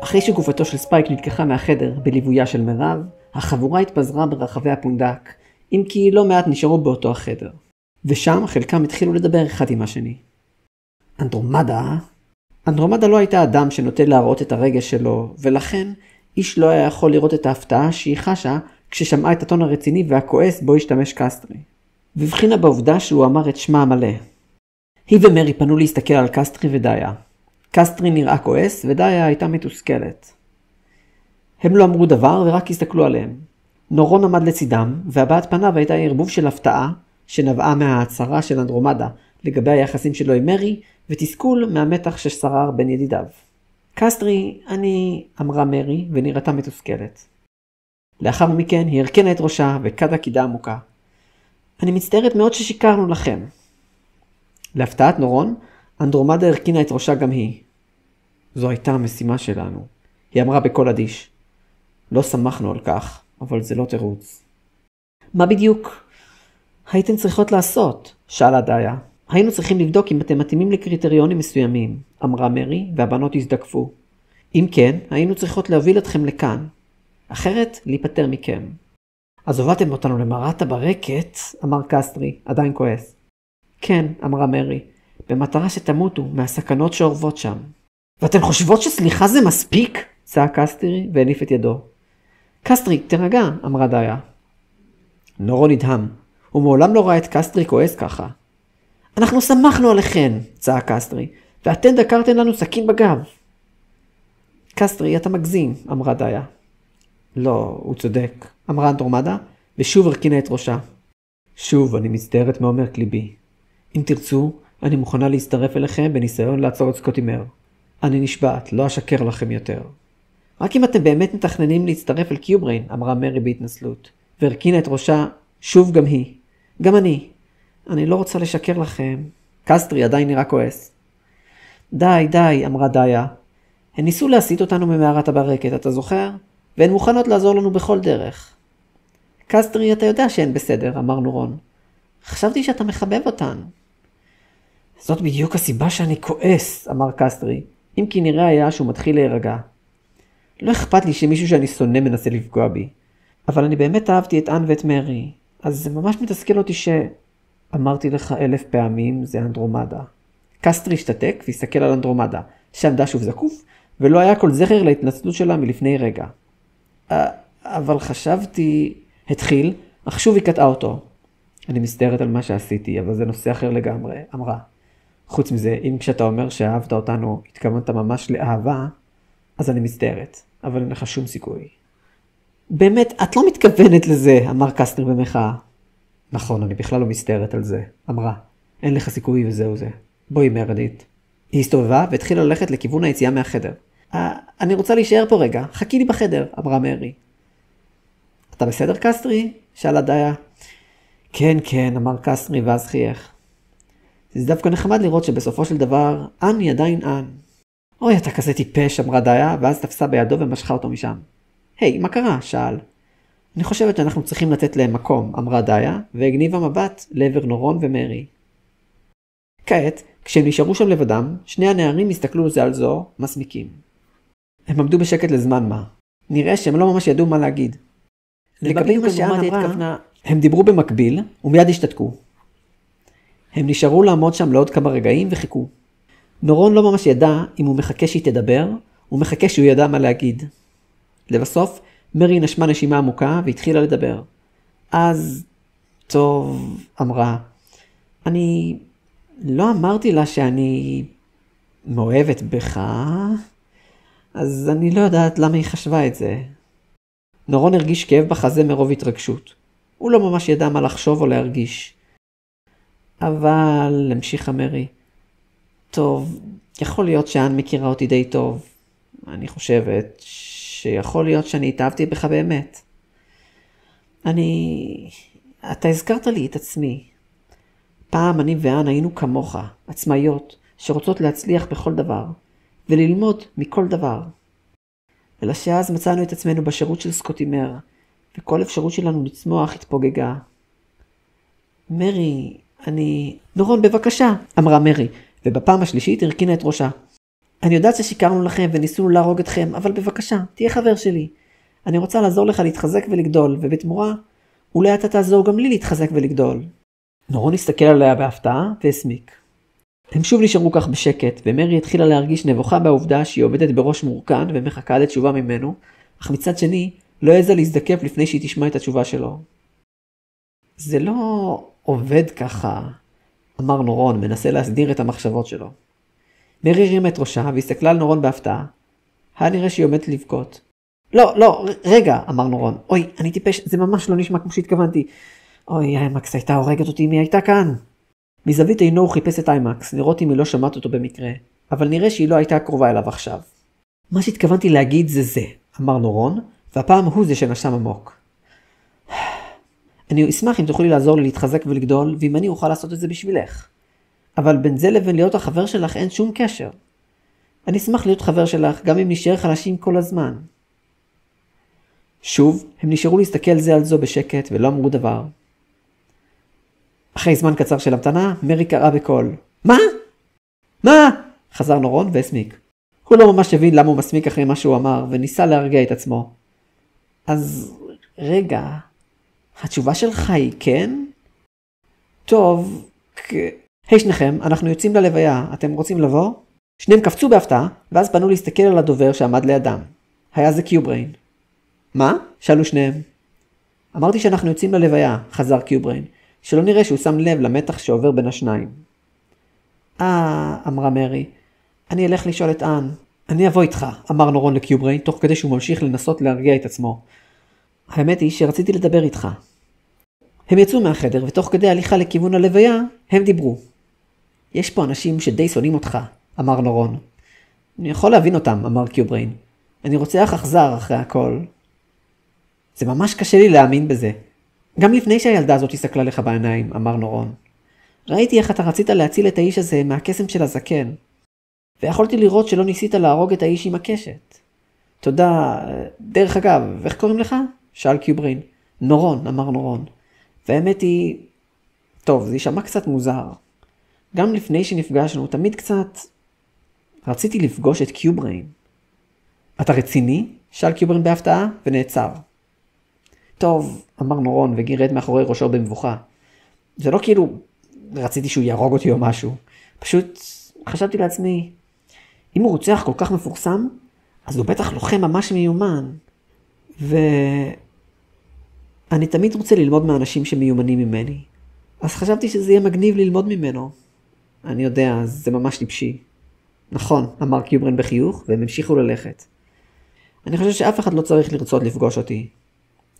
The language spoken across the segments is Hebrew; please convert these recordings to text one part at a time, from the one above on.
אחרי שגופתו של ספייק נלקחה מהחדר בליוויה של מירב, החבורה התפזרה ברחבי הפונדק, אם כי לא מעט נשארו באותו החדר. ושם חלקם התחילו לדבר אחד עם השני. אנדרומדה לא הייתה אדם שנוטה להראות את הרגש שלו, ולכן איש לא היה יכול לראות את ההפתעה שהיא חשה כששמעה את הטון הרציני והכועס בו השתמש קסטרי. והבחינה בעובדה שהוא אמר את שמה המלא. היא ומרי פנו להסתכל על קסטרי ודאיה. קסטרי נראה כועס ודאיה הייתה מתוסכלת. הם לא אמרו דבר ורק הסתכלו עליהם. נורון עמד לצידם, והבעת פניו הייתה ערבוב של הפתעה שנבעה מההצהרה של אנדרומדה לגבי היחסים שלו עם מרי, ותסכול מהמתח ששרר בין ידידיו. קסטרי, אמרה מרי ונראתה מתוסכלת. לאחר מכן היא הרכנה את ראשה וקדה קידה עמוקה. אני מצטערת מאוד ששיקרנו לכם. להפתעת נורון, אנדרומדה הרכינה את ראשה גם היא. זו הייתה המשימה שלנו, היא אמרה בקול אדיש. לא שמחנו על כך, אבל זה לא תירוץ. מה בדיוק הייתן צריכות לעשות? שאלה דאיה. היינו צריכים לבדוק אם אתם מתאימים לקריטריונים מסוימים, אמרה מרי, והבנות הזדקפו. אם כן, היינו צריכות להוביל אתכם לכאן. אחרת, להיפטר מכם. אז הובלתם אותנו למערת הברקת, אמר קסטרי, עדיין כועס. כן, אמרה מרי, במטרה שתמותו מהסכנות שאורבות שם. ואתן חושבות שסליחה זה מספיק? צעק קסטרי והניף את ידו. קסטרי, תרגע, אמרה דאיה. נורון נדהם. הוא מעולם לא ראה את קסטרי כועס ככה. אנחנו שמחנו עליכן, צעק קסטרי, ואתן דקרתן לנו סכין בגב. קסטרי, אתה מגזים, אמרה דאיה. לא, הוא צודק, אמרה אנדרומדה, ושוב הרכינה את ראשה. שוב, אני מצטערת מעומק ליבי. אם תרצו, אני מוכנה להצטרף אליכם בניסיון לעצור את סקוטימר. אני נשבעת, לא אשקר לכם יותר. רק אם אתם באמת מתכננים להצטרף אל קיובריין, אמרה מרי בהתנסלות, והרכינה את ראשה, שוב גם היא. גם אני לא רוצה לשקר לכם. קסטרי עדיין נראה כועס. די, אמרה דאיה. הן ניסו להסיט אותנו ממערת הברקת, אתה זוכר? והן מוכנות לעזור לנו בכל דרך. קסטרי, אתה יודע שהן בסדר, אמר נורון. חשבתי שאתה מחבב אותן. זאת בדיוק הסיבה שאני כועס, אמר קסטרי, אם כי נראה היה שהוא מתחיל להירגע. לא אכפת לי שמישהו שאני שונא מנסה לפגוע בי, אבל אני באמת אהבתי את אן ואת מרי, אז זה ממש מתסכל אותי אמרתי לך 1000 פעמים, זה אנדרומדה. קסטרי השתתק והסתכל על אנדרומדה, שעמדה שוב זקוף, ולא היה כל זכר להתנצלות שלה מלפני רגע. אבל חשבתי, התחיל, אך שוב היא קטעה אותו. אני מצטערת על מה שעשיתי, אבל זה נושא אחר לגמרי, אמרה. חוץ מזה, אם כשאתה אומר שאהבת אותנו, התכוונת ממש לאהבה, אז אני מצטערת, אבל אין לך שום סיכוי. באמת, את לא מתכוונת לזה, אמר קסטרי במחאה. נכון, אני בכלל לא מצטערת על זה, אמרה. אין לך סיכוי וזהו זה. בואי מרדית. היא הסתובבה והתחילה ללכת לכיוון היציאה מהחדר. אני רוצה להישאר פה רגע, חכי לי בחדר, אמרה מרי. אתה בסדר קסטרי? שאלה דאיה. כן, אמר קסטרי ואז חייך. זה דווקא נחמד לראות שבסופו של דבר, אן היא עדיין אן. אוי, אתה כזה טיפש, אמרה דאיה, ואז תפסה בידו ומשכה אותו משם. היי, מה קרה? שאל. אני חושבת שאנחנו צריכים לתת להם מקום, אמרה דאיה, והגניבה מבט לעבר נורון ומרי. כעת, כשהם נשארו שם לבדם, שני הנערים הסתכלו זה על זו, מסמיקים. הם עמדו בשקט לזמן מה. נראה שהם לא ממש ידעו מה להגיד. לגבי מה שאן אמרה, הם דיברו במקביל, ומיד השתתקו. הם נשארו לעמוד שם לעוד כמה רגעים וחיכו. נורון לא ממש ידע אם הוא מחכה שהיא תדבר, הוא מחכה שהוא ידע מה להגיד. לבסוף, מרי נשמה נשימה עמוקה והתחילה לדבר. אז, טוב, אמרה, אני לא אמרתי לה שאני מאוהבת בך, אז אני לא יודעת למה היא חשבה את זה. נורון הרגיש כאב בחזה מרוב התרגשות. הוא לא ממש ידע מה לחשוב או להרגיש. אבל, המשיכה מרי, טוב, יכול להיות שאן מכירה אותי די טוב. אני חושבת שיכול להיות שאני התאהבתי בך באמת. אתה הזכרת לי את עצמי. פעם אני ואן היינו כמוך, עצמאיות, שרוצות להצליח בכל דבר, וללמוד מכל דבר. אלא שאז מצאנו את עצמנו בשירות של סקוטימר, וכל אפשרות שלנו לצמוח התפוגגה. מרי, נורון בבקשה, אמרה מרי, ובפעם השלישית הרכינה את ראשה. אני יודעת ששיקרנו לכם וניסינו להרוג אתכם, אבל בבקשה, תהיה חבר שלי. אני רוצה לעזור לך להתחזק ולגדול, ובתמורה, אולי אתה תעזור גם לי להתחזק ולגדול. נורון הסתכל עליה בהפתעה והסמיק. הם שוב נשארו כך בשקט, ומרי התחילה להרגיש נבוכה בעובדה שהיא עומדת בראש מורכן ומחכה לתשובה ממנו, אך מצד שני לא העזה להזדקף לפני שהיא תשמע את התשובה שלו. זה לא עובד ככה, אמר נורון, מנסה להסדיר את המחשבות שלו. מרי הרימה את ראשה והסתכלה על נורון בהפתעה. היה נראה שהיא עומדת לבכות. לא, רגע, אמר נורון. אוי, אני טיפש, זה ממש לא נשמע כמו שהתכוונתי. אוי, איימקס הייתה הורגת אותי, מי הייתה כאן? מזווית עינו הוא חיפש את איימקס, לראות אם היא לא שמעת אותו במקרה, אבל נראה שהיא לא הייתה קרובה אליו עכשיו. מה שהתכוונתי להגיד זה, אמר נורון, והפעם הוא זה שנשם עמוק. אני אשמח אם תוכלי לעזור לי להתחזק ולגדול, ואם אני אוכל לעשות את זה בשבילך. אבל בין זה לבין להיות החבר שלך אין שום קשר. אני אשמח להיות חבר שלך גם אם נשאר חלשים כל הזמן. שוב, הם נשארו להסתכל זה על זו בשקט ולא אמרו דבר. אחרי זמן קצר של המתנה, מרי קראה בקול. מה? חזר נורון והסמיק. הוא לא ממש הבין למה הוא מסמיק אחרי מה שהוא אמר, וניסה להרגיע את עצמו. אז רגע, התשובה שלך היא כן? טוב, היי שניכם, אנחנו יוצאים ללוויה, אתם רוצים לבוא? שניהם קפצו בהפתעה, ואז פנו להסתכל על הדובר שעמד לידם. היה זה קיובריין. מה? שאלו שניהם. אמרתי שאנחנו יוצאים ללוויה, חזר קיובריין, שלא נראה שהוא שם לב למתח שעובר בין השניים. אמרה מרי, אני אלך לשאול את אן. אני אבוא איתך, אמר נורון לקיובריין, תוך כדי שהוא ממשיך לנסות להרגיע את עצמו. האמת היא שרציתי לדבר איתך. הם יצאו מהחדר, ותוך כדי הליכה לכיוון הלוויה, הם דיברו. יש פה אנשים שדי שונאים אותך, אמר נורון. אני יכול להבין אותם, אמר קיובריין. אני רוצח אכזר אחרי הכל. זה ממש קשה לי להאמין בזה. גם לפני שהילדה הזאת הסתכלה לך בעיניים, אמר נורון. ראיתי איך אתה רצית להציל את האיש הזה מהקסם של הזקן. ויכולתי לראות שלא ניסית להרוג את האיש עם הקשת. תודה. דרך אגב, איך קוראים לך? שאל קיובריין. נורון, אמר נורון. והאמת היא... טוב, זה יישמע קצת מוזר. גם לפני שנפגשנו, תמיד קצת... רציתי לפגוש את קיובריין. אתה רציני? שאל קיובריין בהפתעה ונעצר. טוב, אמר נורון וגירד מאחורי ראשו במבוכה. זה לא כאילו רציתי שהוא יהרוג אותי או משהו. פשוט חשבתי לעצמי, אם הוא רוצח כל כך מפורסם, אז הוא בטח לוחם ממש מיומן. ואני תמיד רוצה ללמוד מהאנשים שמיומנים ממני. אז חשבתי שזה יהיה מגניב ללמוד ממנו. אני יודע, זה ממש טיפשי. נכון, אמר קיובריין בחיוך, והם המשיכו ללכת. אני חושב שאף אחד לא צריך לרצות לפגוש אותי.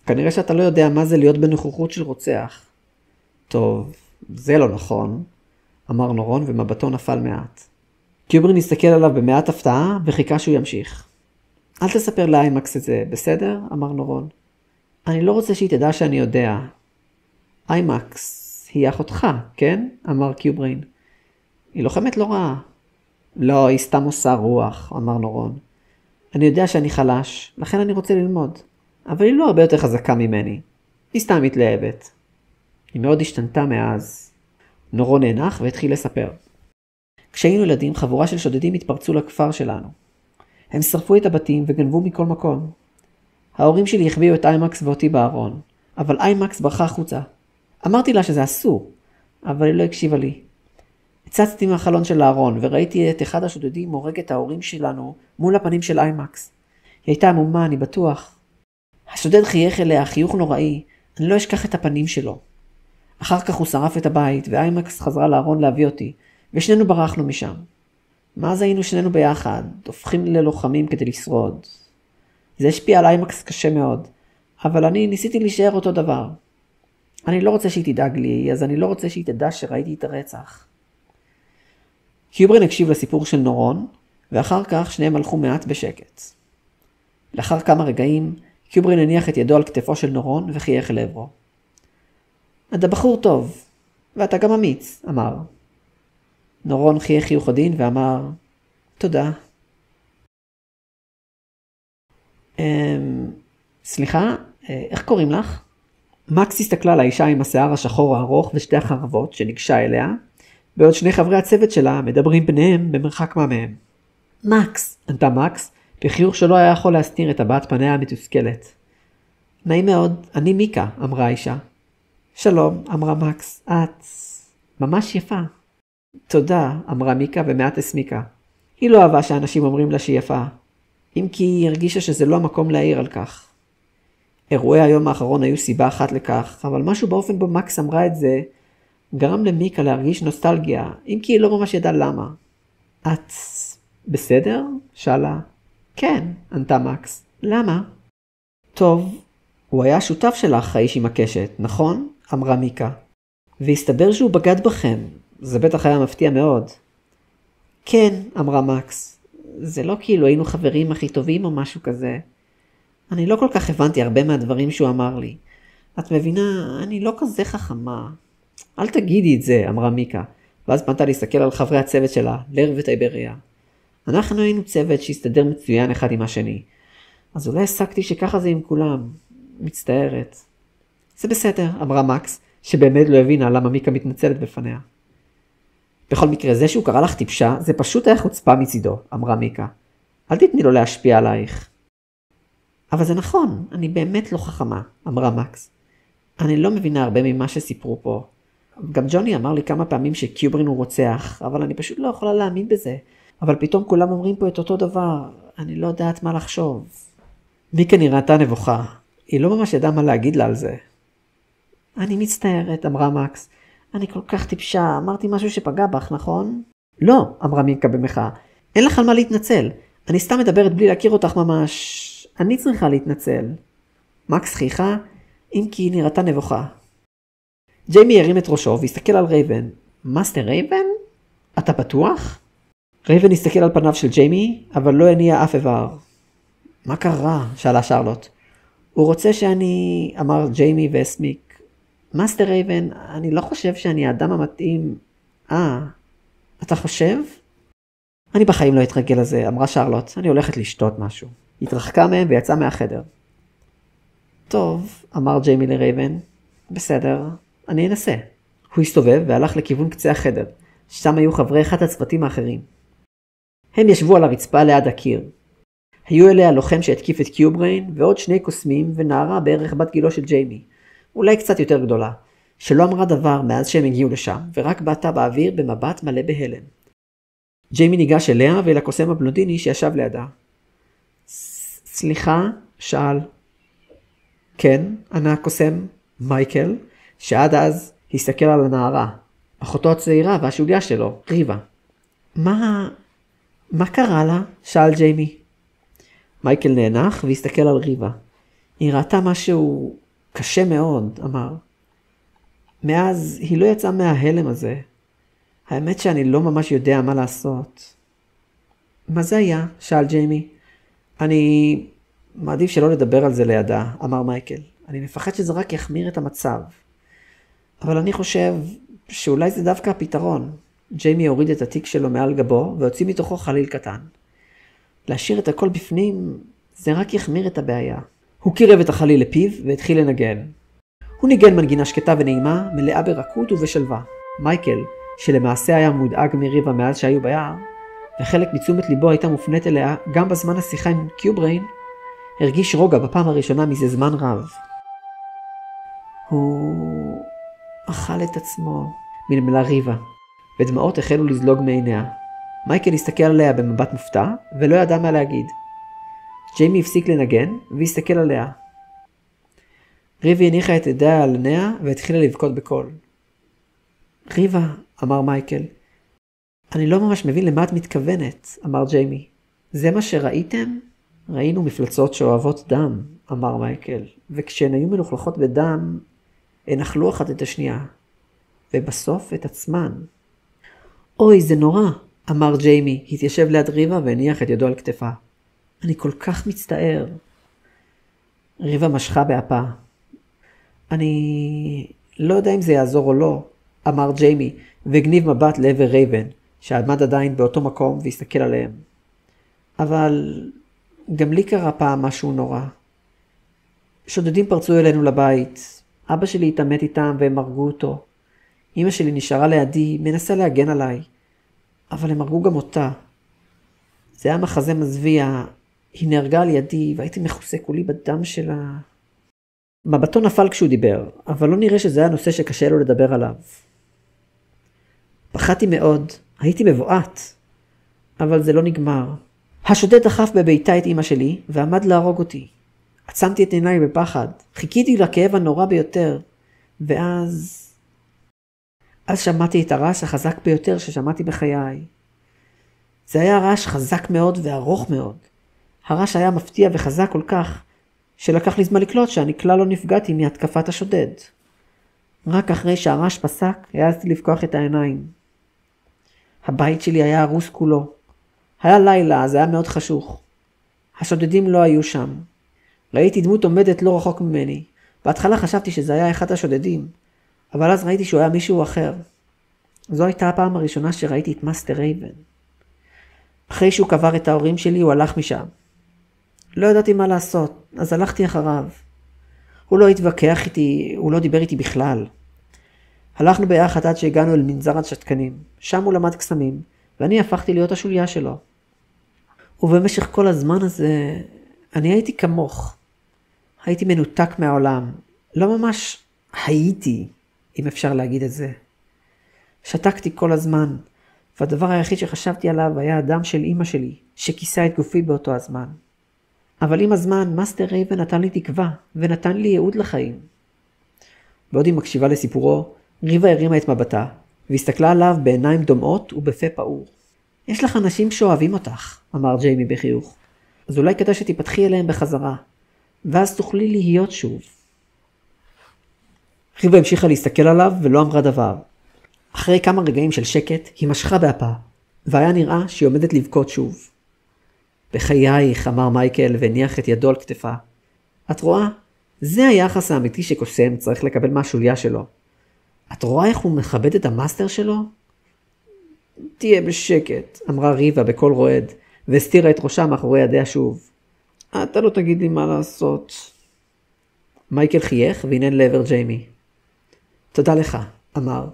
כנראה שאתה לא יודע מה זה להיות בנוכחות של רוצח. טוב, זה לא נכון, אמר נורון ומבטו נפל מעט. קיובריין הסתכל עליו במעט הפתעה וחיכה שהוא ימשיך. אל תספר לאיימקס את זה, בסדר? אמר נורון. אני לא רוצה שהיא תדע שאני יודע. איימקס היא אחותך, כן? אמר קיובריין. היא לוחמת לא רעה. לא, היא סתם עושה רוח, אמר נורון. אני יודע שאני חלש, לכן אני רוצה ללמוד. אבל היא לא הרבה יותר חזקה ממני. היא סתם מתלהבת. היא מאוד השתנתה מאז. נורון נאנח והתחיל לספר. כשהיינו ילדים, חבורה של שודדים התפרצו לכפר שלנו. הם שרפו את הבתים וגנבו מכל מקום. ההורים שלי החביאו את איימקס ואותי בארון, אבל איימקס ברחה החוצה. אמרתי לה שזה אסור, אבל היא לא הקשיבה לי. הצצתי מהחלון של הארון וראיתי את אחד השודדים הורג את ההורים שלנו מול הפנים של איימקס. היא הייתה עמומה, אני בטוח. השודד חייך אליה חיוך נוראי, אני לא אשכח את הפנים שלו. אחר כך הוא שרף את הבית ואיימקס חזרה לארון להביא אותי, ושנינו ברחנו משם. מאז היינו שנינו ביחד, הופכים ללוחמים כדי לשרוד. זה השפיע על איימקס קשה מאוד, אבל אני ניסיתי להישאר אותו דבר. אני לא רוצה שהיא תדאג לי, אז אני לא רוצה שהיא תדע שראיתי את הרצח. קיובריין הקשיב לסיפור של נורון, ואחר כך שניהם הלכו מעט בשקט. לאחר כמה רגעים, קיובריין הניח את ידו על כתפו של נורון וחייך לעברו. אתה בחור טוב, ואתה גם אמיץ, אמר. נורון חייך חיוך עדין ואמר, תודה. סליחה, איך קוראים לך? מקס הסתכלה על האישה עם השיער השחור הארוך ושתי החרבות שניגשה אליה, בעוד שני חברי הצוות שלה מדברים ביניהם במרחק מה מהם. מקס, ענתה מקס, בחיוך שלא היה יכול להסתיר את הבעת פניה המתוסכלת. נעים מאוד, אני מיקה, אמרה האישה. שלום, אמרה מקס, את ממש יפה. תודה, אמרה מיקה ומעט הסמיקה. היא לא אהבה שאנשים אומרים לה שהיא יפה, אם כי היא הרגישה שזה לא המקום להעיר על כך. אירועי היום האחרון היו סיבה אחת לכך, אבל משהו באופן בו מקס אמרה את זה, גרם למיקה להרגיש נוסטלגיה, אם כי היא לא ממש ידעה למה. את בסדר? שאלה. כן, ענתה מקס. למה? טוב, הוא היה שותף שלך, האיש עם הקשת, נכון? אמרה מיקה. והסתבר שהוא בגד בכם. זה בטח היה מפתיע מאוד. כן, אמרה מקס. זה לא כאילו היינו חברים הכי טובים או משהו כזה. אני לא כל כך הבנתי הרבה מהדברים שהוא אמר לי. את מבינה, אני לא כזה חכמה. אל תגידי את זה, אמרה מיקה, ואז פנתה להסתכל על חברי הצוות שלה, לר וטייבריה. אנחנו היינו צוות שהסתדר מצוין אחד עם השני. אז אולי הסקתי שככה זה עם כולם. מצטערת. זה בסדר, אמרה מקס, שבאמת לא הבינה למה מיקה מתנצלת בפניה. בכל מקרה, זה שהוא קרא לך טיפשה, זה פשוט היה חוצפה מצידו, אמרה מיקה. אל תתני לו להשפיע עלייך. אבל זה נכון, אני באמת לא חכמה, אמרה מקס. אני לא מבינה הרבה ממה שסיפרו פה. גם ג'וני אמר לי כמה פעמים שקיוברין הוא רוצח, אבל אני פשוט לא יכולה להאמין בזה. אבל פתאום כולם אומרים פה את אותו דבר, אני לא יודעת מה לחשוב. מיקה נראתה נבוכה, היא לא ממש ידעה מה להגיד לה על זה. אני מצטערת, אמרה מקס. אני כל כך טיפשה, אמרתי משהו שפגע בך, נכון? לא, אמרה מיקה במחאה. אין לך על מה להתנצל. אני סתם מדברת בלי להכיר אותך ממש. אני צריכה להתנצל. מקס חייכה, אם כי היא נראתה נבוכה. ג'יימי הרים את ראשו והסתכל על רייבן. מאסטר רייבן? אתה בטוח? רייבן הסתכל על פניו של ג'יימי, אבל לא הניע אף איבר. מה קרה? שאלה שרלוט. הוא רוצה שאני... אמר ג'יימי והסמיק. מאסטר רייבן, אני לא חושב שאני האדם המתאים... אתה חושב? אני בחיים לא אתרגל לזה, אמרה שרלוט. אני הולכת לשתות משהו. התרחקה מהם ויצאה מהחדר. טוב, אמר ג'יימי לרייבן. בסדר, אני אנסה. הוא הסתובב והלך לכיוון קצה החדר. שם היו חברי אחד הצוותים האחרים. הם ישבו על הרצפה ליד הקיר. היו אליה לוחם שהתקיף את קיובריין ועוד שני קוסמים ונערה בערך בת גילו של ג'יימי. אולי קצת יותר גדולה. שלא אמרה דבר מאז שהם הגיעו לשם ורק בעטה באוויר במבט מלא בהלם. ג'יימי ניגש אליה ואל הקוסם הבלונדיני שישב לידה. סליחה? שאל. כן, ענה הקוסם, מייקל, שעד אז הסתכל על הנערה, אחותו הצעירה והשוליה שלו, ריבה. מה קרה לה? שאל ג'יימי. מייקל נאנח והסתכל על ריבה. היא ראתה משהו קשה מאוד, אמר. מאז היא לא יצאה מההלם הזה. האמת שאני לא ממש יודע מה לעשות. מה זה היה? שאל ג'יימי. אני מעדיף שלא לדבר על זה לידה, אמר מייקל. אני מפחד שזה רק יחמיר את המצב. אבל אני חושב שאולי זה דווקא הפתרון. ג'יימי הוריד את התיק שלו מעל גבו והוציא מתוכו חליל קטן. להשאיר את הכל בפנים זה רק יחמיר את הבעיה. הוא קירב את החליל לפיו והתחיל לנגן. הוא ניגן מנגינה שקטה ונעימה, מלאה ברכות ובשלווה. מייקל, שלמעשה היה מודאג מריבה מאז שהיו ביער, וחלק מתשומת ליבו הייתה מופנית אליה גם בזמן השיחה עם קיובריין, הרגיש רוגע בפעם הראשונה מזה זמן רב. הוא אכל את עצמו, מלמלה ריבה, ודמעות החלו לזלוג מעיניה. מייקל הסתכל עליה במבט מופתע, ולא ידע מה להגיד. ג'יימי הפסיק לנגן, והסתכל עליה. ריבה הניחה את ידיה על עיניה, והתחילה לבכות בקול. ריבה, אמר מייקל. אני לא ממש מבין למה את מתכוונת, אמר ג'יימי. זה מה שראיתם? ראינו מפלצות שאוהבות דם, אמר מייקל, וכשהן היו מלוכלכות בדם, הן אכלו אחת את השנייה, ובסוף את עצמן. אוי, זה נורא, אמר ג'יימי, התיישב ליד ריבה והניח את ידו על כתפה. אני כל כך מצטער. ריבה משכה באפה. אני לא יודע אם זה יעזור או לא, אמר ג'יימי, והגניב מבט לעבר רייבן, שעמד עדיין באותו מקום והסתכל עליהם. אבל גם לי קרה פעם משהו נורא. שודדים פרצו אלינו לבית. אבא שלי התאמת איתם והם הרגו אותו. אמא שלי נשארה לידי, מנסה להגן עליי. אבל הם הרגו גם אותה. זה היה מחזה מזוויע, היא נהרגה על ידי והייתי מכוסה כולי בדם שלה. מבטו נפל כשהוא דיבר, אבל לא נראה שזה היה נושא שקשה לו לדבר עליו. פחדתי מאוד, הייתי מבועת, אבל זה לא נגמר. השודד דחף בביתה את אמא שלי ועמד להרוג אותי. עצמתי את עיניי בפחד, חיכיתי לכאב הנורא ביותר, ואז שמעתי את הרעש החזק ביותר ששמעתי בחיי. זה היה רעש חזק מאוד וארוך מאוד. הרעש היה מפתיע וחזק כל כך, שלקח לי זמן לקלוט שאני כלל לא נפגעתי מהתקפת השודד. רק אחרי שהרעש פסק, העזתי לפקוח את העיניים. הבית שלי היה הרוס כולו. היה לילה, זה היה מאוד חשוך. השודדים לא היו שם. ראיתי דמות עומדת לא רחוק ממני. בהתחלה חשבתי שזה היה אחד השודדים, אבל אז ראיתי שהוא היה מישהו אחר. זו הייתה הפעם הראשונה שראיתי את מאסטר רייבן. אחרי שהוא קבר את ההורים שלי, הוא הלך משם. לא ידעתי מה לעשות, אז הלכתי אחריו. הוא לא התווכח איתי, הוא לא דיבר איתי בכלל. הלכנו ביחד עד שהגענו אל מנזר השתקנים. שם הוא למד קסמים, ואני הפכתי להיות השוליה שלו. ובמשך כל הזמן הזה, אני הייתי כמוך. הייתי מנותק מהעולם. לא ממש הייתי, אם אפשר להגיד את זה. שתקתי כל הזמן, והדבר היחיד שחשבתי עליו היה הדם של אמא שלי, שכיסה את גופי באותו הזמן. אבל עם הזמן, מאסטר רייבן נתן לי תקווה, ונתן לי ייעוד לחיים. בעוד היא מקשיבה לסיפורו, ריבה הרימה את מבטה, והסתכלה עליו בעיניים דומעות ובפה פעור. יש לך אנשים שאוהבים אותך, אמר ג'יימי בחיוך. אז אולי כדאי שתיפתחי אליהם בחזרה, ואז תוכלי להיות שוב. ריבה המשיכה להסתכל עליו ולא אמרה דבר. אחרי כמה רגעים של שקט, היא משכה באפה, והיה נראה שהיא עומדת לבכות שוב. בחייך, אמר מייקל והניח את ידו על כתפה. את רואה? זה היחס האמיתי שקוסם צריך לקבל מהשוליה שלו. את רואה איך הוא מכבד את המאסטר שלו? תהיה בשקט, אמרה ריבה בקול רועד, והסתירה את ראשה מאחורי ידיה שוב. אתה לא תגיד לי מה לעשות. מייקל חייך והנהן לעבר ג'יימי. תודה לך, אמר.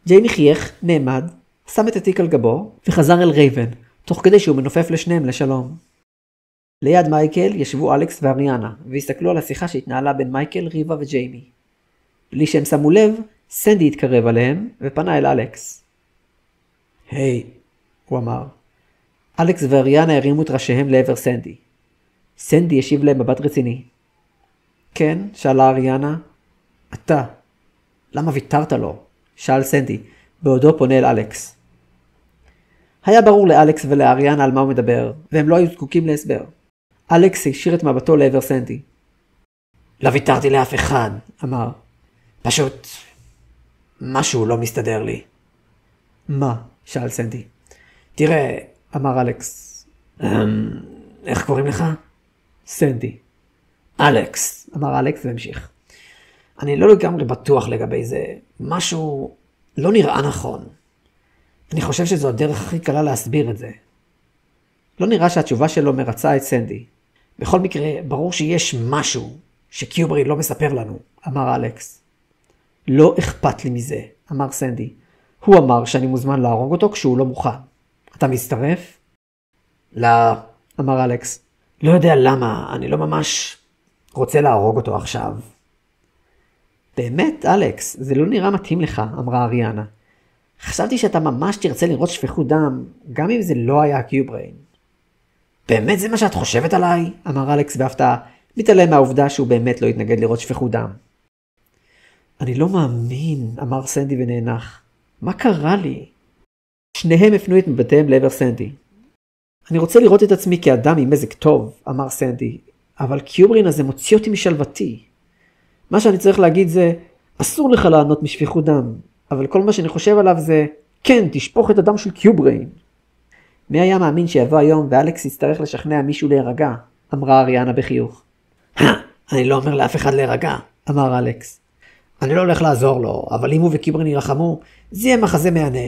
ג'יימי חייך, נעמד, שם את התיק על גבו, וחזר אל רייבן, תוך כדי שהוא מנופף לשניהם לשלום. ליד מייקל ישבו אלכס ואריאנה, והסתכלו על השיחה שהתנהלה בין מייקל, ריבה וג'יימי. בלי שהם שמו לב, סנדי התקרב עליהם, ופנה אל אלכס. היי, הוא אמר. אלכס ואריאנה הרימו את ראשיהם לעבר סנדי. סנדי ישיב להם מבט רציני. כן, שאלה אריאנה. אתה, למה ויתרת לו? שאל סנדי, בעודו פונה אל אלכס. היה ברור לאלכס ולאריאנה על מה הוא מדבר, והם לא היו זקוקים להסבר. אלכס השאיר את מבטו לעבר סנדי. לא ויתרתי לאף אחד, אמר. פשוט, משהו לא מסתדר לי. מה? שאל סנדי. תראה, אמר אלכס. איך קוראים לך? סנדי. אלכס, אמר אלכס והמשיך. אני לא לגמרי בטוח לגבי זה. משהו לא נראה נכון. אני חושב שזו הדרך הכי קלה להסביר את זה. לא נראה שהתשובה שלו מרצה את סנדי. בכל מקרה, ברור שיש משהו שקיוברי לא מספר לנו, אמר אלכס. לא אכפת לי מזה, אמר סנדי. הוא אמר שאני מוזמן להרוג אותו כשהוא לא מוכן. אתה מצטרף? לא, אמר אלכס. לא יודע למה, אני לא ממש רוצה להרוג אותו עכשיו. באמת, אלכס, זה לא נראה מתאים לך, אמרה אריאנה. חשבתי שאתה ממש תרצה לראות שפיכות דם, גם אם זה לא היה קיובריין. באמת זה מה שאת חושבת עליי? אמר אלכס בהפתעה, מתעלם מהעובדה שהוא באמת לא התנגד לראות שפיכות דם. אני לא מאמין, אמר סנדי ונאנח. מה קרה לי? שניהם הפנו את מבטיהם לעבר סנדי. אני רוצה לראות את עצמי כאדם עם מזג טוב, אמר סנדי, אבל קיובריין הזה מוציא אותי משלוותי. מה שאני צריך להגיד זה, אסור לך לענות משפיכות דם, אבל כל מה שאני חושב עליו זה, כן, תשפוך את הדם של קיובריין. מי היה מאמין שיבוא היום ואלכס יצטרך לשכנע מישהו להירגע, אמרה אריאנה בחיוך. אני לא אומר לאף אחד להירגע, אמר אלכס. אני לא הולך לעזור לו, אבל אם הוא וקיובריין ירחמו, זה יהיה מחזה מענה.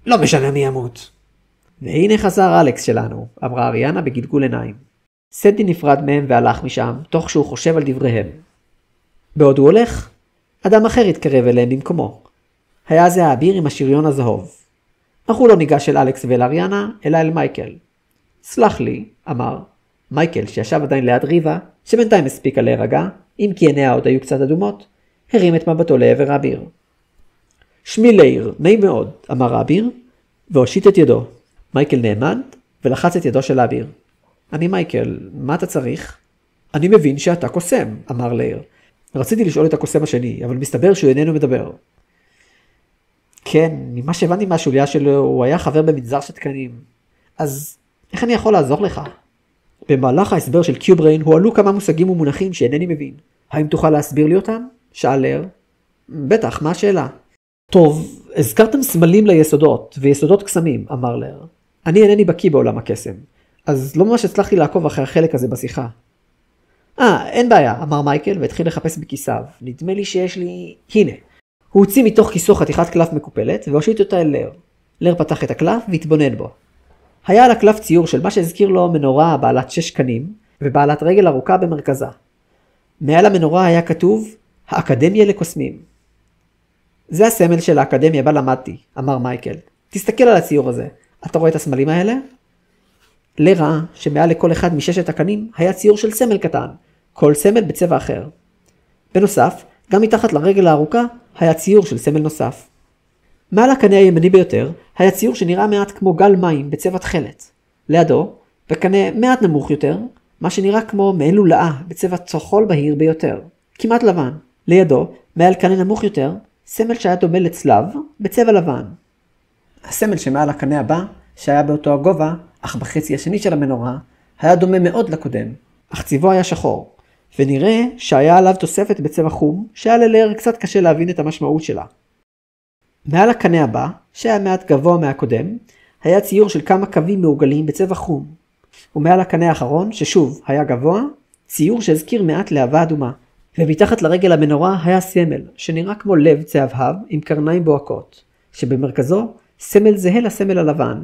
לא משנה מי ימות. והנה חזר אלכס שלנו, אמרה אריאנה בגלגול עיניים. סנדי נפרד מהם והלך משם, תוך שהוא חושב על דבריהם. בעוד הוא הולך, אדם אחר התקרב אליהם במקומו. היה זה האביר עם השריון הזהוב. אך הוא לא ניגש אל אלכס ואל אריאנה, אלא אל מייקל. סלח לי, אמר. מייקל, שישב עדיין ליד ריבה, שבינתיים הספיקה להירגע, אם כי עיניה עוד היו קצת אדומות, הרים את מבטו לעבר האביר. שמי לאיר, נעים מאוד, אמר האביר, והושיט את ידו. מייקל נעמד ולחץ את ידו של האביר. אני מייקל, מה אתה צריך? אני מבין שאתה קוסם, אמר לאיר. רציתי לשאול את הקוסם השני, אבל מסתבר שהוא איננו מדבר. כן, ממה שהבנתי מהשוליה שלו, הוא היה חבר במנזר שתקנים. אז איך אני יכול לעזור לך? במהלך ההסבר של קיובריין הועלו כמה מושגים ומונחים שאינני מבין. האם תוכל להסביר לי אותם? שאל לאיר. בטח, מה השאלה? טוב, הזכרתם סמלים ליסודות ויסודות קסמים, אמר לאיר. אני אינני בקיא בעולם הקסם, אז לא ממש הצלחתי לעקוב אחרי החלק הזה בשיחה. אין בעיה, אמר מייקל והתחיל לחפש בכיסיו. נדמה לי שיש לי... הנה. הוא הוציא מתוך כיסו חתיכת קלף מקופלת והושיט אותה אל לאיר. לאיר פתח את הקלף והתבונן בו. היה על הקלף ציור של מה שהזכיר לו מנורה בעלת 6 קנים ובעלת רגל ארוכה במרכזה. מעל המנורה היה כתוב האקדמיה לקוסמים. זה הסמל של האקדמיה בה למדתי, אמר מייקל. תסתכל על הציור הזה. אתה רואה את הסמלים האלה? לאיר ראה שמעל לכל אחד מ6 הקנים היה ציור של סמל קטן, כל סמל בצבע אחר. בנוסף, גם מתחת לרגל הארוכה היה ציור של סמל נוסף. מעל הקנה הימני ביותר היה ציור שנראה מעט כמו גל מים בצבע תכלת. לידו, בקנה מעט נמוך יותר, מה שנראה כמו מעין לולאה בצבע צחול בהיר ביותר, כמעט לבן. לידו, מעל קנה נמוך יותר, סמל שהיה דומה לצלב בצבע לבן. הסמל שמעל הקנה הבא, שהיה באותו הגובה, אך בחצי השני של המנורה, היה דומה מאוד לקודם, אך צבעו היה שחור, ונראה שהיה עליו תוספת בצבע חום, שהיה ללאיר קצת קשה להבין את המשמעות שלה. מעל הקנה הבא, שהיה מעט גבוה מהקודם, היה ציור של כמה קווים מעוגלים בצבע חום, ומעל הקנה האחרון, ששוב היה גבוה, ציור שהזכיר מעט להבה אדומה, ומתחת לרגל המנורה היה סמל, שנראה כמו לב צהבהב עם קרניים בוהקות, שבמרכזו סמל זהה לסמל הלבן,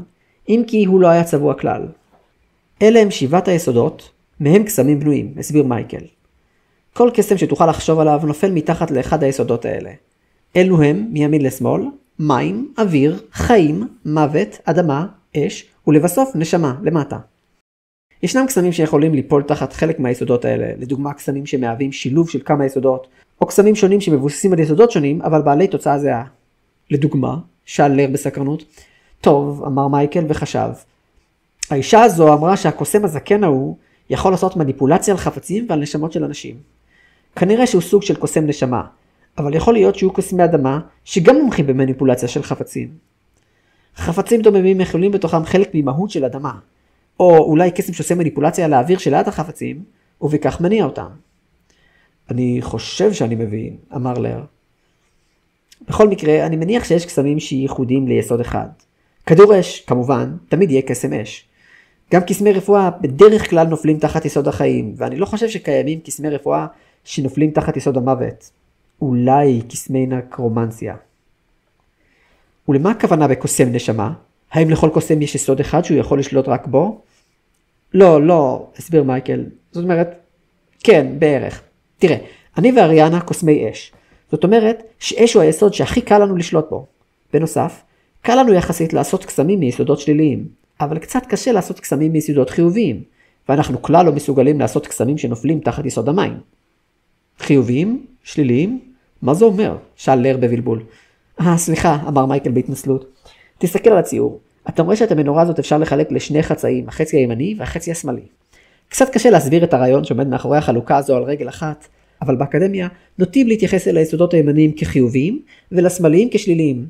אם כי הוא לא היה צבוע כלל. אלה הם 7 היסודות, מהם קסמים בנויים, הסביר מייקל. כל קסם שתוכל לחשוב עליו נופל מתחת לאחד היסודות האלה. אלו הם, מימין לשמאל, מים, אוויר, חיים, מוות, אדמה, אש, ולבסוף נשמה, למטה. ישנם קסמים שיכולים ליפול תחת חלק מהיסודות האלה, לדוגמה קסמים שמהווים שילוב של כמה יסודות, או קסמים שונים שמבוססים על יסודות שונים, אבל בעלי תוצאה זהה. לדוגמה, שאל לאיר בסקרנות. טוב, אמר מייקל וחשב. האישה הזו אמרה שהקוסם הזקן ההוא יכול לעשות מניפולציה על חפצים ועל נשמות של אנשים. כנראה שהוא סוג של קוסם נשמה, אבל יכול להיות שהוא קוסמי אדמה שגם מומחים במניפולציה של חפצים. חפצים דוממים מכילים בתוכם חלק ממהות של אדמה, או אולי קסם שעושה מניפולציה על האוויר שליד החפצים, ובכך מניע אותם. אני חושב שאני מבין, אמר לאיר. בכל מקרה, אני מניח שיש קסמים שייחודיים ליסוד אחד. כדור אש, כמובן, תמיד יהיה קסם אש. גם קסמי רפואה בדרך כלל נופלים תחת יסוד החיים, ואני לא חושב שקיימים קסמי רפואה שנופלים תחת יסוד המוות. אולי קסמי נקרומנסיה. ולמה הכוונה בקוסם נשמה? האם לכל קוסם יש יסוד אחד שהוא יכול לשלוט רק בו? לא, הסביר מייקל. זאת אומרת, כן, בערך. תראה, אני ואריאנה קוסמי אש. זאת אומרת שאש הוא היסוד שהכי קל לנו לשלוט בו. בנוסף, קל לנו יחסית לעשות קסמים מיסודות שליליים, אבל קצת קשה לעשות קסמים מיסודות חיוביים, ואנחנו כלל לא מסוגלים לעשות קסמים שנופלים תחת יסוד המים. חיוביים? שליליים? מה זה אומר? שאל לאיר בבלבול. סליחה, אמר מייקל בהתנצלות. תסתכל על הציור. אתה רואה שאת המנורה הזאת אפשר לחלק לשני חצאים, החצי הימני והחצי השמאלי. קצת קשה להסביר את הרעיון שעומד מאחורי החלוקה הזו על רגל אחת, אבל באקדמיה נוטים להתייחס אל היסודות הימניים כחיוביים ולשמאליים כשליליים.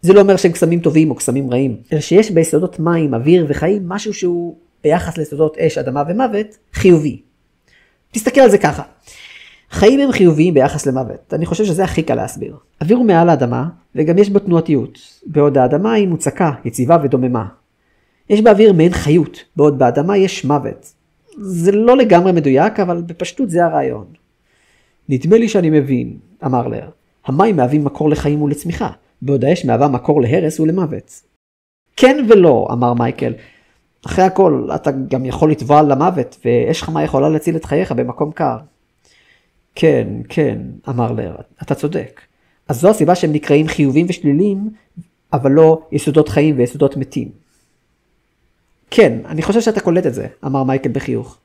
זה לא אומר שהם קסמים טובים או קסמים רעים, אלא שיש ביסודות מים, אוויר וחיים משהו שהוא ביחס ליסודות אש, אדמה ומוות חיובי. תסתכל על זה ככה. חיים הם חיוביים ביחס למוות. אני חושב שזה הכי קל להסביר. אוויר הוא מעל האדמה וגם יש בו תנועתיות, בעוד האדמה היא מוצקה, יציבה ודוממה. יש באוויר מעין חיות, בעוד באדמה יש מוות. זה לא לגמרי מדויק, אבל בפשטות זה הרעיון. נדמה לי שאני מבין, אמר לאיר. המים מהווים מקור לחיים ולצמיחה, בעוד האש מהווה מקור להרס ולמוות. כן ולא, אמר מייקל. אחרי הכל, אתה גם יכול לטבוע למוות, ואש חמה יכולה להציל את חייך במקום קר. כן, אמר לאיר, אתה צודק. אז זו הסיבה שהם נקראים חיובים ושלילים, אבל לא יסודות חיים ויסודות מתים. כן, אני חושב שאתה קולט את זה, אמר מייקל בחיוך.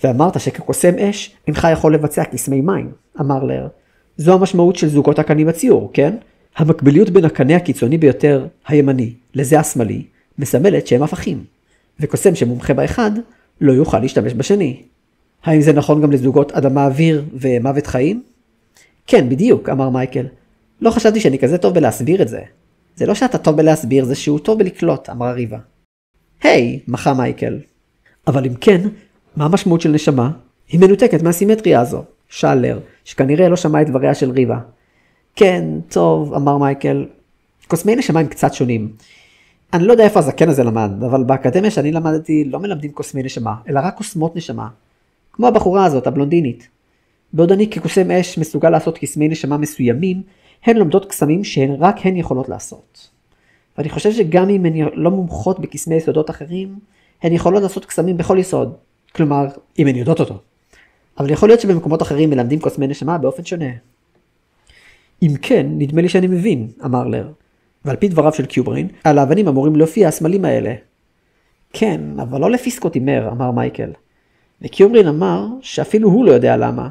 ואמרת שכקוסם אש, אינך יכול לבצע קסמי מים, אמר לר. זו המשמעות של זוגות הקנים בציור, כן? המקביליות בין הקנה הקיצוני ביותר, הימני, לזה השמאלי, מסמלת שהם הפכים. וקוסם שמומחה באחד, לא יוכל להשתמש בשני. האם זה נכון גם לזוגות אדמה אוויר ומוות חיים? כן, בדיוק, אמר מייקל. לא חשבתי שאני כזה טוב בלהסביר את זה. זה לא שאתה טוב בלהסביר, זה שהוא טוב בלקלוט, אמרה ריבה. היי, מחה מייקל. אבל אם כן, מה המשמעות של נשמה? היא מנותקת מהסימטריה הזו, שאל לר, שכנראה לא שמע את דבריה של ריבה. כן, טוב, אמר מייקל. קוסמי נשמה הם קצת שונים. אני לא יודע איפה הזקן הזה למד, אבל באקדמיה שאני למדתי לא מלמדים קוסמי נשמה, אלא רק קוסמות נשמה. כמו הבחורה הזאת, הבלונדינית. בעוד אני כקוסם אש מסוגל לעשות קסמי נשמה מסוימים, הן לומדות קסמים שהן רק הן יכולות לעשות. ואני חושב שגם אם הן לא מומחות בקסמי יסודות אחרים, הן יכולות לעשות קסמים בכל יסוד. כלומר, אם הן יודעות אותו. אבל יכול להיות שבמקומות אחרים מלמדים קוסמי נשמה באופן שונה. אם כן, נדמה לי שאני מבין, אמר לר. ועל פי דבריו של קיובריין, על האבנים אמורים להופיע הסמלים האלה. כן, אבל לא לפי סקוטימר, אמר מייקל. וקיובריין אמר שאפילו הוא לא יודע למה.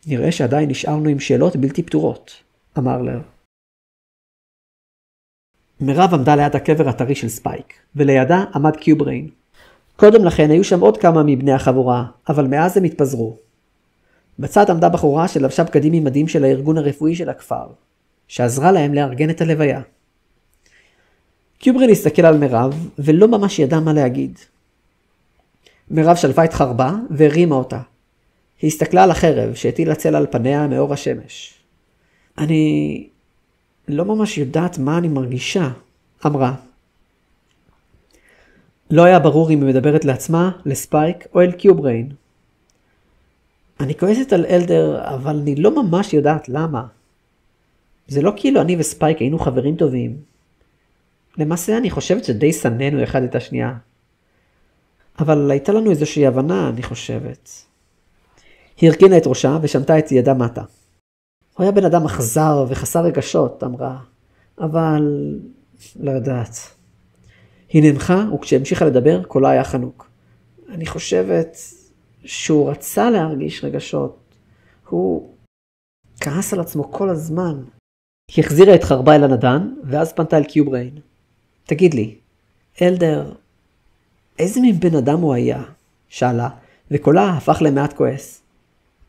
נראה שעדיין נשארנו עם שאלות בלתי פתורות, אמר לר. מירב עמדה ליד הקבר הטרי של ספייק, ולידה עמד קיובריין. קודם לכן היו שם עוד כמה מבני החבורה, אבל מאז הם התפזרו. בצד עמדה בחורה שלבשה בגדים ממדים של הארגון הרפואי של הכפר, שעזרה להם לארגן את הלוויה. קיובריין הסתכל על מירב, ולא ממש ידע מה להגיד. מירב שלפה את חרבה והרימה אותה. היא הסתכלה על החרב שהטילה צל על פניה מאור השמש. אני לא ממש יודעת מה אני מרגישה, אמרה. לא היה ברור אם היא מדברת לעצמה, לספייק או אל קיובריין. אני כועסת על אלדר, אבל אני לא ממש יודעת למה. זה לא כאילו אני וספייק היינו חברים טובים. למעשה אני חושבת שדי סננו אחד את השנייה. אבל הייתה לנו איזושהי הבנה, אני חושבת. היא הרכינה את ראשה ושמתה את ידה מטה. הוא היה בן אדם אכזר וחסר רגשות, אמרה. אבל לא יודעת. היא ננחה, וכשהמשיכה לדבר, קולה היה חנוק. אני חושבת שהוא רצה להרגיש רגשות. הוא כעס על עצמו כל הזמן. היא החזירה את חרבה אל הנדן, ואז פנתה אל קיובריין. תגיד לי, אלדר, איזה מין בן אדם הוא היה? שאלה, וקולה הפך למעט כועס.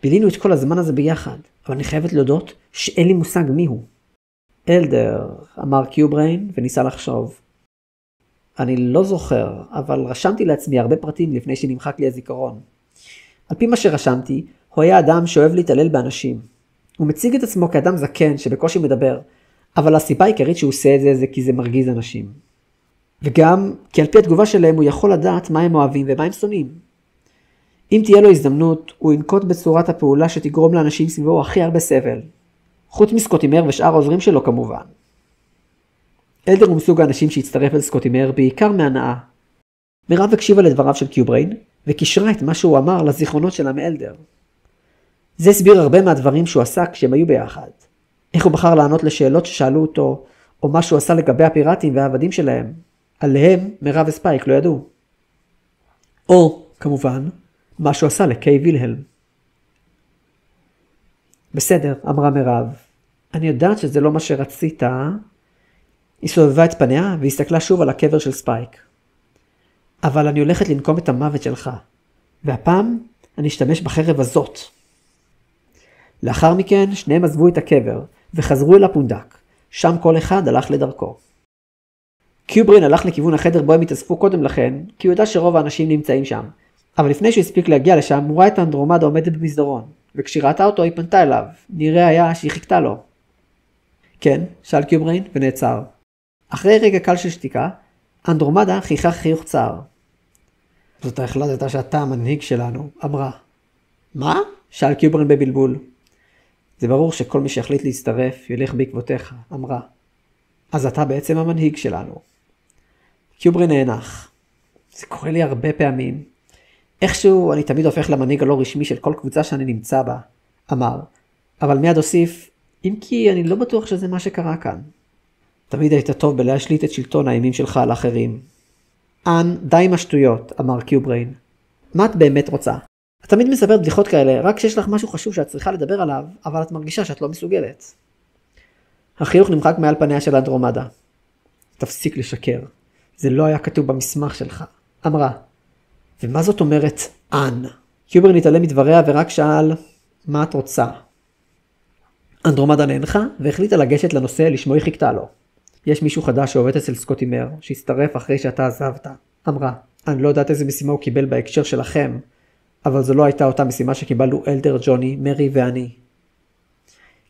בילינו את כל הזמן הזה ביחד, אבל אני חייבת להודות שאין לי מושג מי הוא. אלדר, אמר קיובריין, וניסה לחשוב. אני לא זוכר, אבל רשמתי לעצמי הרבה פרטים לפני שנמחק לי הזיכרון. על פי מה שרשמתי, הוא היה אדם שאוהב להתעלל באנשים. הוא מציג את עצמו כאדם זקן שבקושי מדבר, אבל הסיבה העיקרית שהוא עושה את זה זה כי זה מרגיז אנשים. וגם כי על פי התגובה שלהם הוא יכול לדעת מה הם אוהבים ומה הם שונאים. אם תהיה לו הזדמנות, הוא ינקוט בצורת הפעולה שתגרום לאנשים סביבו הכי הרבה סבל. חוץ מסקוטימר ושאר העוזרים שלו כמובן. אלדר הוא מסוג האנשים שהצטרף אל סקוטימר בעיקר מהנאה. מירב הקשיבה לדבריו של קיובריין, וקישרה את מה שהוא אמר לזיכרונות שלה מאלדר. זה הסביר הרבה מהדברים שהוא עשה כשהם היו ביחד. איך הוא בחר לענות לשאלות ששאלו אותו, או מה שהוא עשה לגבי הפיראטים והעבדים שלהם. עליהם מירב וספייק לא ידעו. או, כמובן, מה שהוא עשה לקיי וילהלם. בסדר, אמרה מירב. אני יודעת שזה לא מה שרצית, היא סובבה את פניה והסתכלה שוב על הקבר של ספייק. אבל אני הולכת לנקום את המוות שלך, והפעם אני אשתמש בחרב הזאת. לאחר מכן שניהם עזבו את הקבר וחזרו אל הפונדק, שם כל אחד הלך לדרכו. קיובריין הלך לכיוון החדר בו הם התאספו קודם לכן, כי הוא ידע שרוב האנשים נמצאים שם, אבל לפני שהוא הספיק להגיע לשם הוא ראה את אנדרומדה עומדת במסדרון, וכשהיא ראתה אותו היא פנתה אליו, נראה היה שהיא חיכתה לו. כן, שאל קיובריין ונעצר. אחרי רגע קל של שתיקה, אנדרומדה חייכה חיוך צער. זאת החלטת שאתה המנהיג שלנו, אמרה. מה? שאל קיובריין בבלבול. זה ברור שכל מי שיחליט להצטרף ילך בעקבותיך, אמרה. אז אתה בעצם המנהיג שלנו. קיובריין נאנח. זה קורה לי הרבה פעמים. איכשהו אני תמיד הופך למנהיג הלא רשמי של כל קבוצה שאני נמצא בה, אמר. אבל מיד הוסיף, אם כי אני לא בטוח שזה מה שקרה כאן. תמיד היית טוב בלהשליט את שלטון האימים שלך על אחרים. אנ, די עם השטויות, אמר קיובריין. מה את באמת רוצה? את תמיד מספרת בדיחות כאלה, רק כשיש לך משהו חשוב שאת צריכה לדבר עליו, אבל את מרגישה שאת לא מסוגלת. החיוך נמחק מעל פניה של אנדרומדה. תפסיק לשקר. זה לא היה כתוב במסמך שלך. אמרה. ומה זאת אומרת אנ? קיובריין התעלם מדבריה ורק שאל, מה את רוצה? אנדרומדה נהנחה והחליטה לגשת לנושא לשמו היא חיכתה לו. יש מישהו חדש שעובד אצל סקוטי מר, שהצטרף אחרי שאתה עזבת. אמרה. אני לא יודעת איזה משימה הוא קיבל בהקשר שלכם, אבל זו לא הייתה אותה משימה שקיבלנו אלדר, ג'וני, מרי ואני.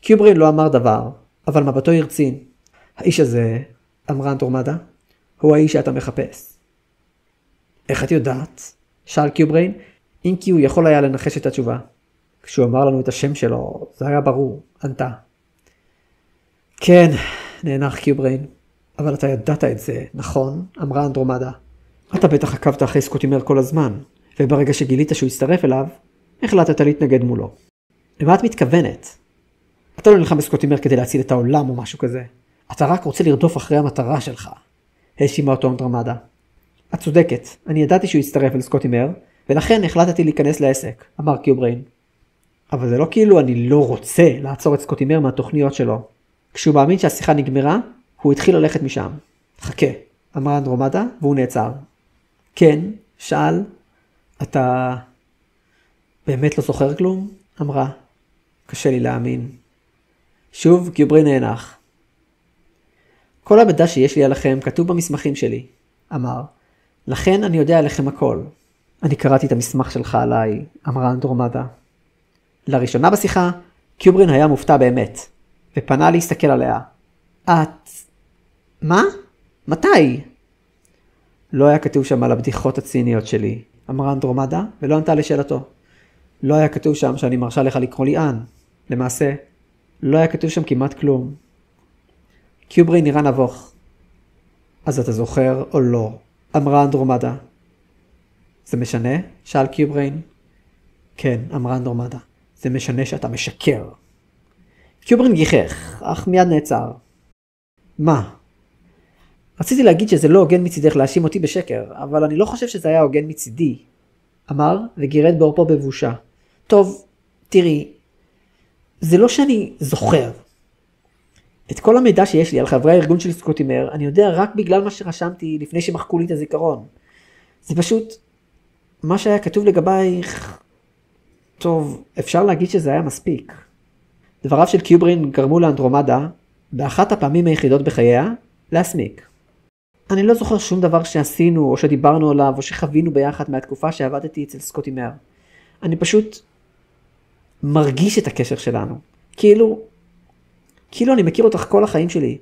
קיובריין לא אמר דבר, אבל מבטו הרצין. האיש הזה, אמרה אנדרומדה, הוא האיש שאתה מחפש. איך את יודעת? שאל קיובריין, אם כי הוא יכול היה לנחש את התשובה. כשהוא אמר לנו את השם שלו, זה היה ברור, ענתה. כן, נאנח קיובריין, אבל אתה ידעת את זה, נכון? אמרה אנדרומדה. אתה בטח עקבת אחרי סקוטי מר כל הזמן, וברגע שגילית שהוא הצטרף אליו, החלטת להתנגד מולו. למה את מתכוונת? אתה לא נלחם בסקוטי מר כדי להציל את העולם או משהו כזה. אתה רק רוצה לרדוף אחרי המטרה שלך. האשימה אותו אנדרומדה. את צודקת, אני ידעתי שהוא יצטרף אל סקוטי מר, ולכן החלטתי להיכנס לעסק, אמר קיובריין. אבל זה לא כאילו אני לא רוצה לעצור את סקוטי מר מהתוכניות שלו. כשהוא מאמין שהשיחה נגמרה, הוא התחיל ללכת משם. חכה, אמרה אנדרומדה, והוא נעצר. כן, שאל, אתה באמת לא זוכר כלום? אמרה. קשה לי להאמין. שוב קיובריין נאנח. כל המידע שיש לי עליכם כתוב במסמכים שלי, אמר. לכן אני יודע עליכם הכל. אני קראתי את המסמך שלך עליי, אמרה אנדרומדה. לראשונה בשיחה, קיובריין היה מופתע באמת, ופנה להסתכל עליה. את... מה? מתי? לא היה כתוב שם על הבדיחות הציניות שלי, אמרה אנדרומדה, ולא ענתה לשאלתו. לא היה כתוב שם שאני מרשה לך לקרוא לי אן. למעשה, לא היה כתוב שם כמעט כלום. קיובריין נראה נבוך. אז אתה זוכר או לא? אמרה אנדרומדה. זה משנה? שאל קיובריין. כן, אמרה אנדרומדה. זה משנה שאתה משקר. קיובריין גיחך, אך מיד נעצר. מה? רציתי להגיד שזה לא הוגן מצידך להאשים אותי בשקר, אבל אני לא חושב שזה היה הוגן מצידי. אמר וגירד בעורפו בבושה. טוב, תראי, זה לא שאני זוכר. את כל המידע שיש לי על חברי הארגון של סקוטי מר, אני יודע רק בגלל מה שרשמתי לפני שמחקו לי את הזיכרון. זה פשוט, מה שהיה כתוב לגבייך, טוב, אפשר להגיד שזה היה מספיק. דבריו של קיובריין גרמו לאנדרומדה, באחת הפעמים היחידות בחייה, להסמיק. אני לא זוכר שום דבר שעשינו או שדיברנו עליו או שחווינו ביחד מהתקופה שעבדתי אצל סקוטי מר. אני פשוט מרגיש את הקשר שלנו. כאילו אני מכיר אותך כל החיים שלי.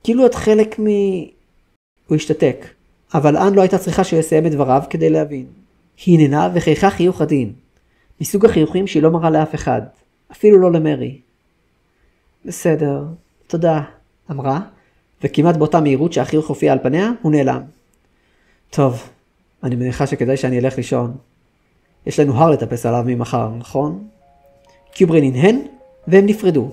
כאילו את חלק הוא השתתק. אבל אן לא הייתה צריכה שהוא יסיים את דבריו כדי להבין. היא נהנה וחייכה חיוך עדין. מסוג החיוכים שהיא לא מראה לאף אחד. אפילו לא למרי. בסדר, תודה, אמרה. וכמעט באותה מהירות שהחיוך הופיע על פניה, הוא נעלם. טוב, אני מניחה שכדאי שאני אלך לישון. יש לנו הר לטפס עליו ממחר, נכון? קיובריין הנהן, והם נפרדו.